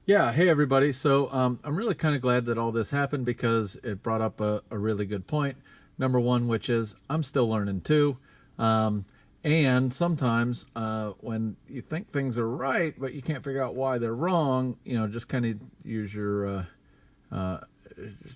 Yeah, hey everybody. So I'm really kind of glad that all this happened because it brought up a really good point. Number one, which is I'm still learning too. Um, and sometimes when you think things are right, but you can't figure out why they're wrong, just kind of use your uh,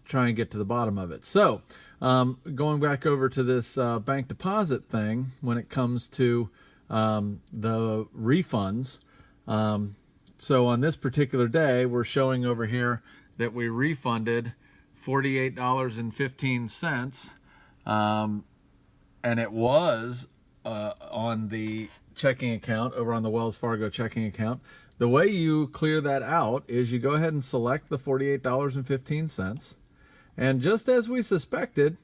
try and get to the bottom of it. So going back over to this bank deposit thing, when it comes to the refunds. Um, so on this particular day, we're showing over here that we refunded $48.15. Um, and it was on the checking account over on the Wells Fargo checking account. The way you clear that out is you go ahead and select the $48.15. And just as we suspected,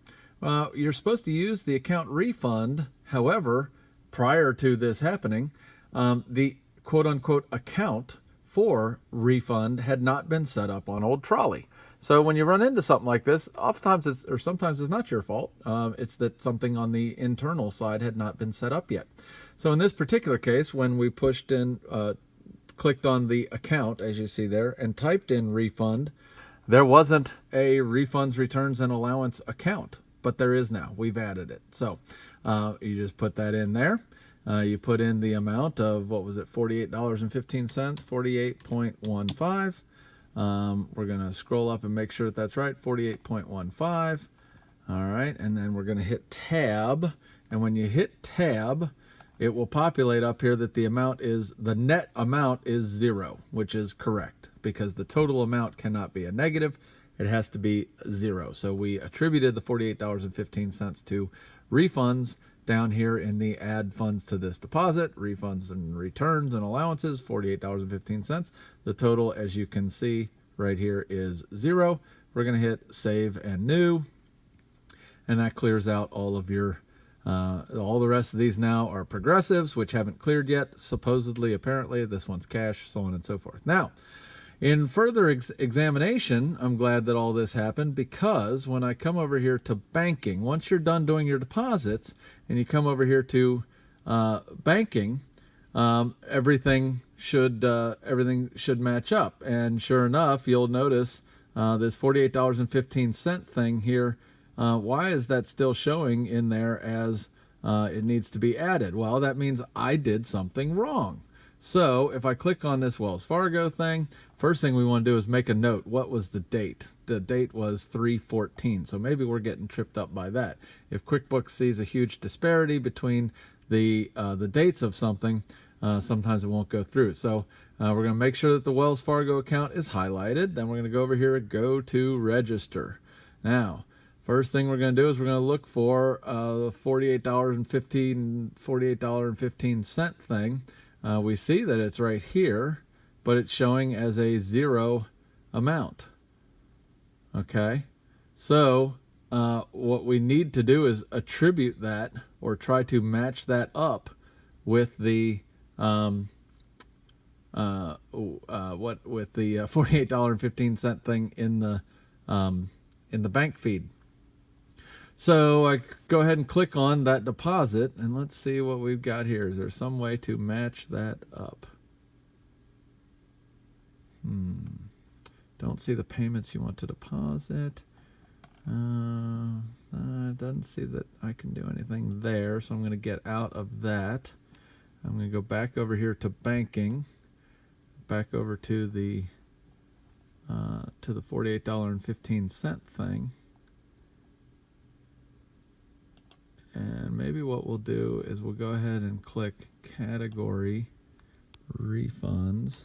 you're supposed to use the account refund. However, prior to this happening, the quote unquote account for refund had not been set up on Old Trolley. So when you run into something like this, oftentimes or sometimes it's not your fault. It's that something on the internal side had not been set up yet. So in this particular case, when we pushed in, clicked on the account, as you see there, and typed in refund, there wasn't a refunds, returns, and allowance account, but there is now. We've added it. So you just put that in there. You put in the amount of, what was it, $48.15, 48.15. We're going to scroll up and make sure that that's right, 48.15. All right, and then we're going to hit tab. And when you hit tab, it will populate up here that the net amount is 0, which is correct because the total amount cannot be a negative. It has to be 0. So we attributed the $48.15 to refunds down here in the add funds to this deposit, refunds and returns and allowances, $48.15. The total, as you can see right here, is 0. We're going to hit save and new, and that clears out all of your all the rest of these now are progressives, which haven't cleared yet, supposedly, apparently. This one's cash, so on and so forth. Now, in further examination, I'm glad that all this happened because when I come over here to banking, once you're done doing your deposits and you come over here to banking, everything should match up. And sure enough, you'll notice this $48.15 thing here. Why is that still showing in there as it needs to be added? Well, that means I did something wrong. So if I click on this Wells Fargo thing, first thing we want to do is make a note. What was the date? The date was 3/14. So maybe we're getting tripped up by that. If QuickBooks sees a huge disparity between the dates of something, sometimes it won't go through. So we're going to make sure that the Wells Fargo account is highlighted. Then we're going to go over here and go to register. Now, first thing we're going to do is we're going to look for the $48.15 thing. We see that it's right here, but it's showing as a 0 amount. Okay, so what we need to do is attribute that or try to match that up with the $48.15 thing in the bank feed. So I go ahead and click on that deposit, and let's see what we've got here. Is there some way to match that up? Don't see the payments you want to deposit. It doesn't see that I can do anything there, so I'm going to get out of that. I'm going to go back over here to banking, back over to the $48.15 thing. And maybe what we'll do is we'll go ahead and click category refunds,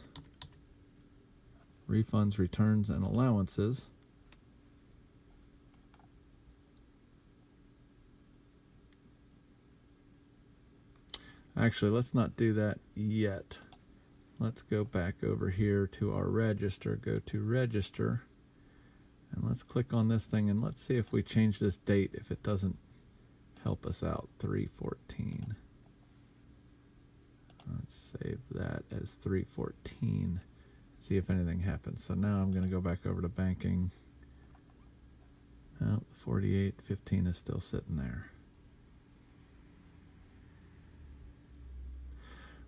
returns, and allowances. Actually, let's not do that yet. Let's go back over here to our register, go to register, and let's click on this thing, and let's see if we change this date, if it doesn't help us out. 3/14. Let's save that as 3/14. See if anything happens. So now I'm going to go back over to banking. Oh, 48.15 is still sitting there.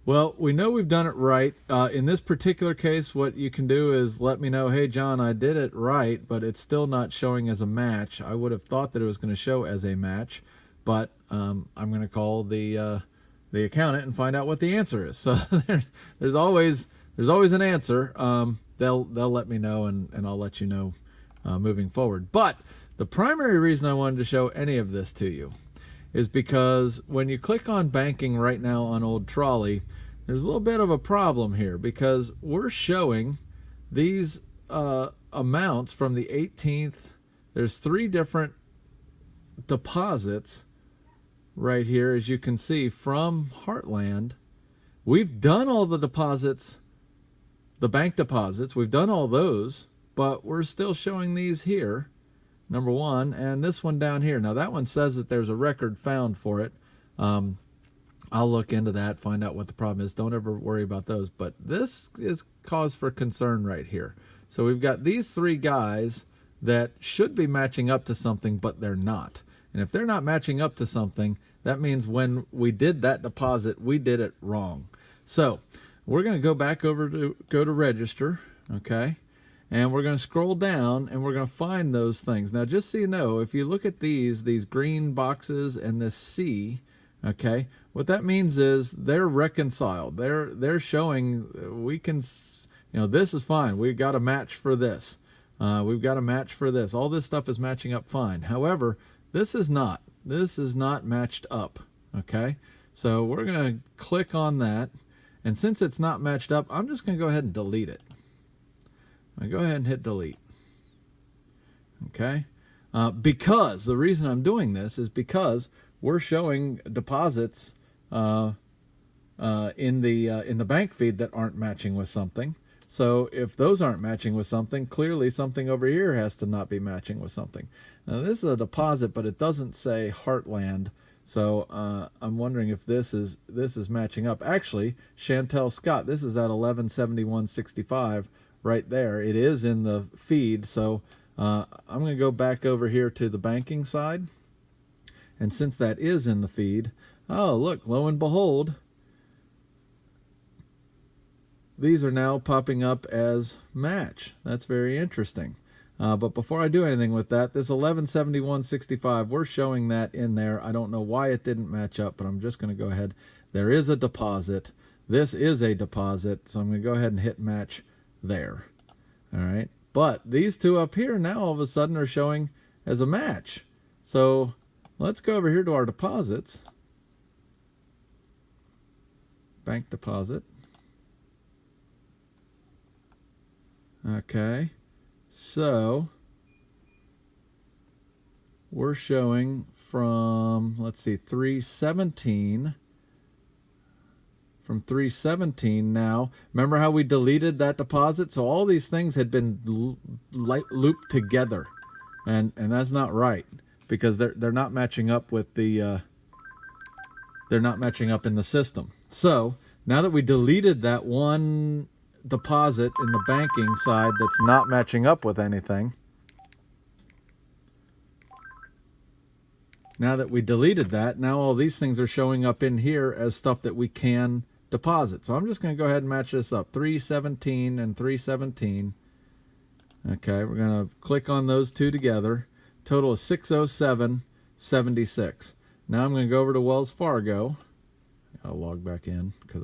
Well, we know we've done it right. In this particular case, what you can do is let me know, hey, John, I did it right, but it's still not showing as a match. I would have thought that it was going to show as a match, but I'm going to call the accountant and find out what the answer is. So there's always an answer. They'll let me know, and I'll let you know moving forward. But the primary reason I wanted to show any of this to you is because when you click on banking right now on Old Trolley, there's a little bit of a problem here because we're showing these amounts from the 18th. There's 3 different deposits right here, as you can see, from Heartland. We've done all the deposits, the bank deposits. We've done all those, but we're still showing these here. Number 1, and this one down here. Now that one says that there's a record found for it. I'll look into that, find out what the problem is. Don't ever worry about those. But this is cause for concern right here. So we've got these 3 guys that should be matching up to something, but they're not. And if they're not matching up to something, that means when we did that deposit, we did it wrong. So we're going to go back over to go to register, okay? And we're going to scroll down and we're going to find those things. Now, just so you know, if you look at these green boxes and this C, okay, what that means is they're reconciled. They're showing we can, you know, this is fine. We've got a match for this. We've got a match for this. All this stuff is matching up fine. However, this is not. This is not matched up, okay? So we're going to click on that. And since it's not matched up, I'm just going to go ahead and delete it. I go ahead and hit delete. Okay, because the reason I'm doing this is because we're showing deposits in the bank feed that aren't matching with something. So if those aren't matching with something, clearly something over here has to not be matching with something. Now this is a deposit, but it doesn't say Heartland. So I'm wondering if this is matching up. Actually, Chantel Scott, this is that 1171.65. Right there. It is in the feed. So I'm going to go back over here to the banking side. And since that is in the feed, oh, look, lo and behold, these are now popping up as match. That's very interesting. But before I do anything with that, this 1171.65, we're showing that in there. I don't know why it didn't match up, but I'm just going to go ahead. There is a deposit. This is a deposit. So I'm going to go ahead and hit match there. All right, but these 2 up here now all of a sudden are showing as a match. So let's go over here to our deposits, bank deposit. Okay, so we're showing from, let's see, 317. From 317 now. Remember how we deleted that deposit? So all these things had been looped together, and that's not right because they're not matching up with the they're not matching up in the system. So now that we deleted that one deposit in the banking side that's not matching up with anything, now that we deleted that, now all these things are showing up in here as stuff that we can deposit. So I'm just going to go ahead and match this up. 317 and 317. Okay, we're going to click on those 2 together. Total is 607.76. Now I'm going to go over to Wells Fargo. I'll log back in because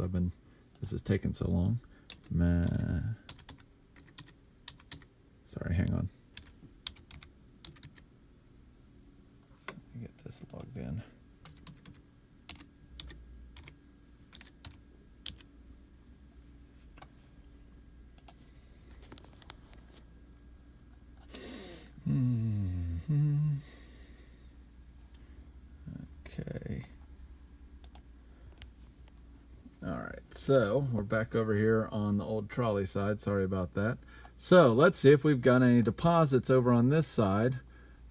this is taking so long. Sorry, hang on. Let me get this logged in. Okay. All right, so we're back over here on the Old Trolley side. Sorry about that. So let's see if we've got any deposits over on this side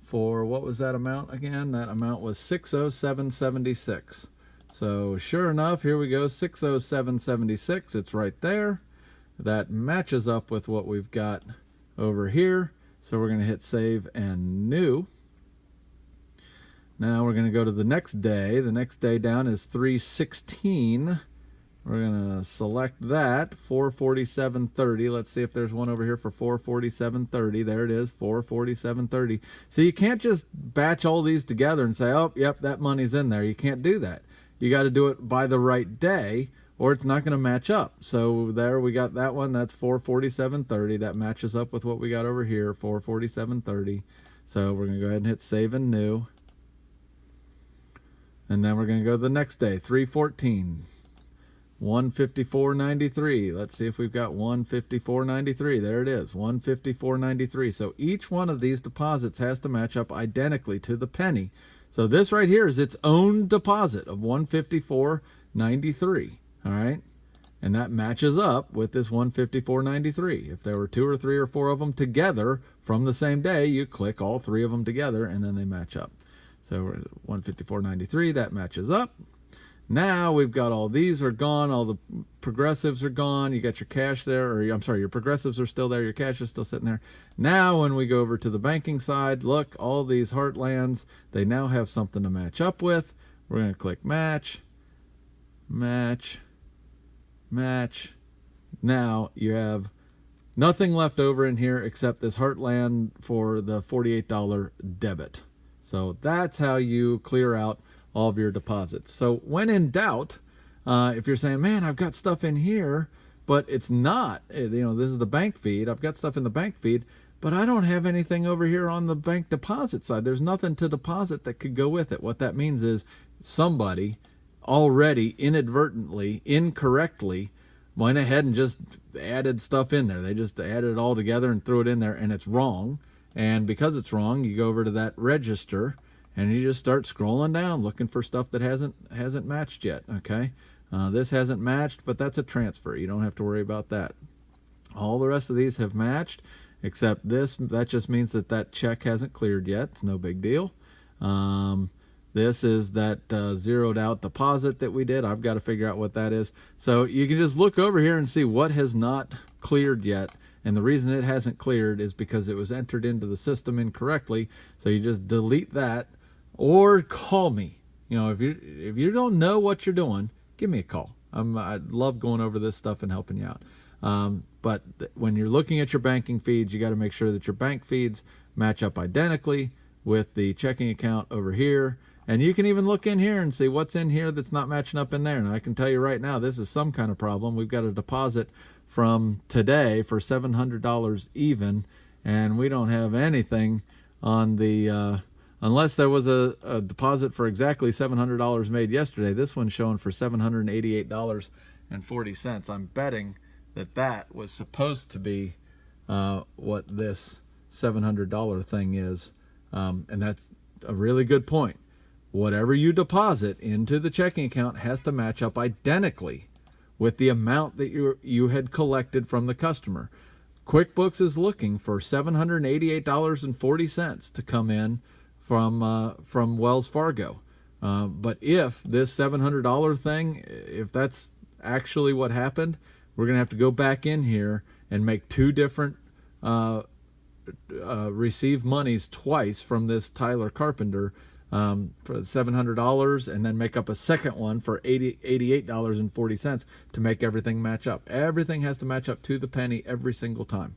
for, what was that amount again? That amount was 607.76. So sure enough, here we go, 607.76. It's right there. That matches up with what we've got over here. So we're going to hit save and new. Now we're going to go to the next day. The next day down is 316. We're going to select that, 447.30. Let's see if there's one over here for 447.30. There it is, 447.30. So you can't just batch all these together and say, oh, yep, that money's in there. You can't do that. You got to do it by the right day, or it's not going to match up. So there we got that one. That's 447.30. That matches up with what we got over here, 447.30. So we're going to go ahead and hit Save and New. And then we're going to go to the next day, 314. 154.93. Let's see if we've got 154.93. There it is, 154.93. So each one of these deposits has to match up identically to the penny. So this right here is its own deposit of 154.93. All right, and that matches up with this 154.93. If there were 2 or 3 or 4 of them together from the same day, you click all 3 of them together, and then they match up. So we're at 154.93. That matches up. Now we've got all these are gone, all the progressives are gone, you got your cash there, or I'm sorry, your progressives are still there, your cash is still sitting there. Now when we go over to the banking side, look, all these Heartlands, they now have something to match up with. We're going to click match, match, match. Now you have nothing left over in here except this Heartland for the $48 debit. So that's how you clear out all of your deposits. So when in doubt, if you're saying, man, I've got stuff in here, but it's not, this is the bank feed. I've got stuff in the bank feed, but I don't have anything over here on the bank deposit side. There's nothing to deposit that could go with it. What that means is somebody already inadvertently, incorrectly went ahead and just added stuff in there. They just added it all together and threw it in there, and it's wrong. And because it's wrong, you go over to that register and you just start scrolling down looking for stuff that hasn't matched yet. Okay, this hasn't matched, but that's a transfer. You don't have to worry about that. All the rest of these have matched except this. That just means that check hasn't cleared yet. It's no big deal. This is that zeroed out deposit that we did. I've got to figure out what that is. So you can just look over here and see what has not cleared yet. And the reason it hasn't cleared is because it was entered into the system incorrectly. So you just delete that. Or call me. If you don't know what you're doing, give me a call. I love going over this stuff and helping you out. But when you're looking at your banking feeds, you got to make sure that your bank feeds match up identically with the checking account over here. And you can even look in here and see what's in here that's not matching up in there. And I can tell you right now, this is some kind of problem. We've got a deposit from today for $700 even, and we don't have anything on the unless there was a deposit for exactly $700 made yesterday. This one's showing for $788.40. I'm betting that was supposed to be what this $700 thing is. And that's a really good point. Whatever you deposit into the checking account has to match up identically with the amount that you had collected from the customer. QuickBooks is looking for $788.40 to come in from Wells Fargo. But if this $700 thing, if that's actually what happened, we're going to have to go back in here and make 2 different receive monies twice from this Tyler Carpenter for $700, and then make up a second one for $88.40 to make everything match up. Everything has to match up to the penny every single time.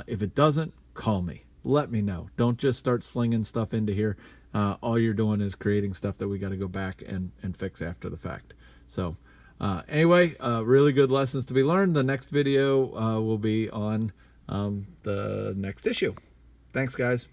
If it doesn't, call me. Let me know. Don't just start slinging stuff into here. All you're doing is creating stuff that we got to go back and fix after the fact. So anyway, really good lessons to be learned. The next video will be on the next issue. Thanks, guys.